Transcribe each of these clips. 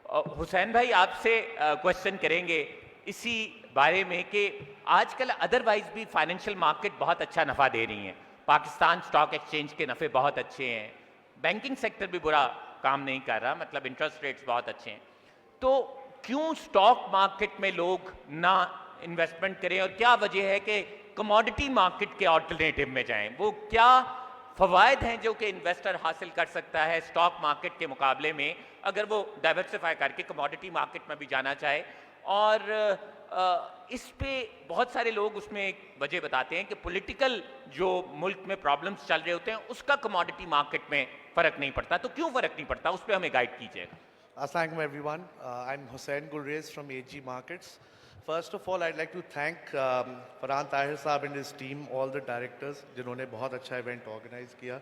हुसैन भाई आपसे क्वेश्चन करेंगे इसी बारे में कि आजकल अदरवाइज भी फाइनेंशियल मार्केट बहुत अच्छा नफ़ा दे रही हैं। पाकिस्तान स्टॉक एक्सचेंज के नफ़े बहुत अच्छे हैं, बैंकिंग सेक्टर भी बुरा काम नहीं कर रहा, मतलब इंटरेस्ट रेट्स बहुत अच्छे हैं। तो क्यों स्टॉक मार्केट में लोग ना इन्वेस्टमेंट करें और क्या वजह है कि कमोडिटी मार्केट के ऑल्टरनेटिव में जाएं? वो क्या फ़वायद हैं जो कि इन्वेस्टर हासिल कर सकता है स्टॉक मार्केट के मुकाबले में अगर वो डाइवर्सिफाई करके कमोडिटी मार्केट में भी जाना चाहे? और इस पे बहुत सारे लोग उसमें एक वजह बताते हैं कि पॉलिटिकल जो मुल्क में प्रॉब्लम्स चल रहे होते हैं उसका कमोडिटी मार्केट में फ़र्क नहीं पड़ता, तो क्यों फ़र्क नहीं पड़ता, उस पर हमें गाइड कीजिएगा। Assalamualaikum everyone. I'm Hussain Gulrez from AG Markets. First of all, I'd like to thank Farhan Tahir Saab and his team, all the directors, जिन्होंने बहुत अच्छा event organize किया.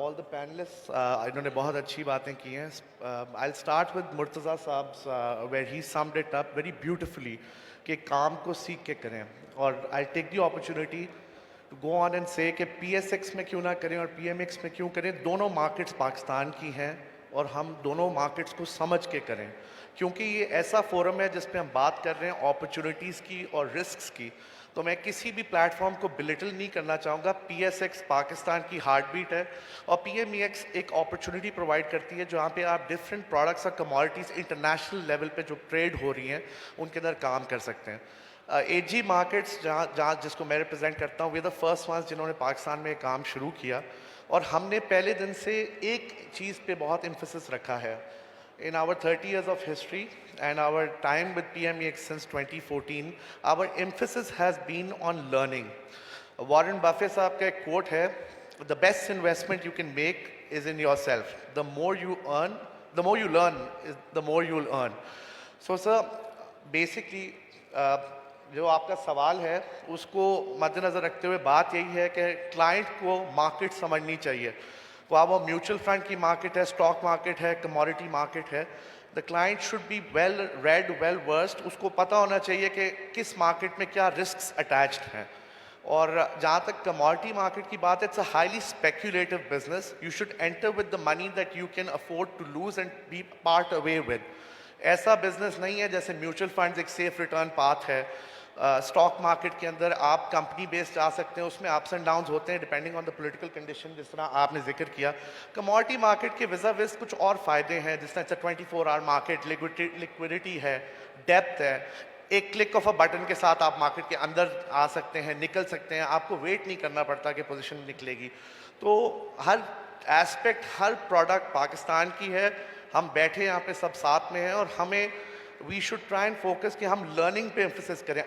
All the panelists, इन्होंने बहुत अच्छी बातें की हैं. I'll start with Murtaza Saab's, where he summed it up very beautifully कि काम को सीख के करें. और I'll take the opportunity to go on and say कि PSX में क्यों ना करें और PMX में क्यों करें, दोनों markets पाकिस्तान की हैं और हम दोनों मार्केट्स को समझ के करें, क्योंकि ये ऐसा फोरम है जिस पे हम बात कर रहे हैं अपॉर्चुनिटीज़ की और रिस्क्स की। तो मैं किसी भी प्लेटफॉर्म को बिलिटल नहीं करना चाहूँगा। PSX पाकिस्तान की हार्ट बीट है और PMEX एक अपॉर्चुनिटी प्रोवाइड करती है जहाँ पे आप डिफरेंट प्रोडक्ट्स और कमोडिटीज़ इंटरनेशनल लेवल पे जो ट्रेड हो रही हैं उनके अंदर काम कर सकते हैं। AG मार्केट्स जहाँ जहाँ जिसको मैं रिप्रेजेंट करता हूँ, वे द फर्स्ट वंस जिन्होंने पाकिस्तान में काम शुरू किया और हमने पहले दिन से एक चीज़ पे बहुत एम्फेसिस रखा है। In our 30 years of history and our time with PMEX since 2014, our emphasis has been on learning. Warren Buffett साहब का एक quote है, "The best investment you can make is in yourself. The more you earn, the more you learn, the more you'll earn." So sir, basically जो आपका सवाल है उसको मद्देनज़र रखते हुए बात यही है कि क्लाइंट को मार्केट समझनी चाहिए। वो म्यूचुअल फंड की मार्केट है, स्टॉक मार्केट है, कमोडिटी मार्केट है, the client should be well read, well versed. उसको पता होना चाहिए कि किस मार्केट में क्या रिस्क्स अटैच्ड हैं। और जहाँ तक कमोडिटी मार्केट की बात है, it's a highly speculative business. You should enter with the money that you can afford to lose and be part away with. ऐसा बिजनेस नहीं है जैसे म्यूचुअल फंड्स एक सेफ रिटर्न पाथ है। स्टॉक मार्केट के अंदर आप कंपनी बेस्ड जा सकते हैं, उसमें अप्स एंड डाउन्स होते हैं depending on the political condition, जिस तरह आपने जिक्र किया। कमोडिटी मार्केट के विजा विज कुछ और फ़ायदे हैं, जिस तरह 24 आवर मार्केट, लिक्विडिटी है, डेप्थ है। एक क्लिक ऑफ अ बटन के साथ आप मार्केट के अंदर आ सकते हैं, निकल सकते हैं, आपको वेट नहीं करना पड़ता कि पोजीशन निकलेगी। तो हर एस्पेक्ट, हर प्रोडक्ट पाकिस्तान की है। हम बैठे यहाँ पे सब साथ में हैं और हमें we should try and focus कि हम लर्निंग पे एम्फेसिस करें।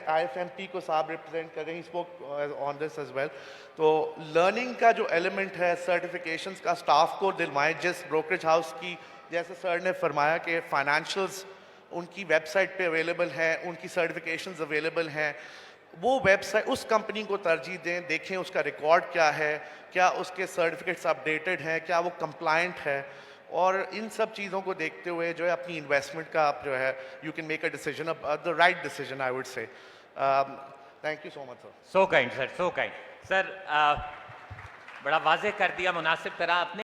IFMT को साहब रिप्रेजेंट कर रहे हैं, spoke on this as well. तो लर्निंग का जो एलिमेंट है, सर्टिफिकेशंस का स्टाफ को दिलवाएं। जिस ब्रोकरेज हाउस की, जैसे सर ने फरमाया कि फाइनेंशियल्स उनकी वेबसाइट पे अवेलेबल है, उनकी सर्टिफिकेशंस अवेलेबल हैं, वो वेबसाइट उस कंपनी को तरजीह दें, देखें उसका रिकॉर्ड क्या है, क्या उसके सर्टिफिकेट्स अपडेटेड हैं, क्या वो कंप्लायंट है। और इन सब चीज़ों को देखते हुए जो है अपनी इन्वेस्टमेंट का आप जो है you can make a decision, the right decision I would say. Thank you so much sir. So kind sir, so kind sir, बड़ा वाज़ेह कर दिया, मुनासिब तरह आपने।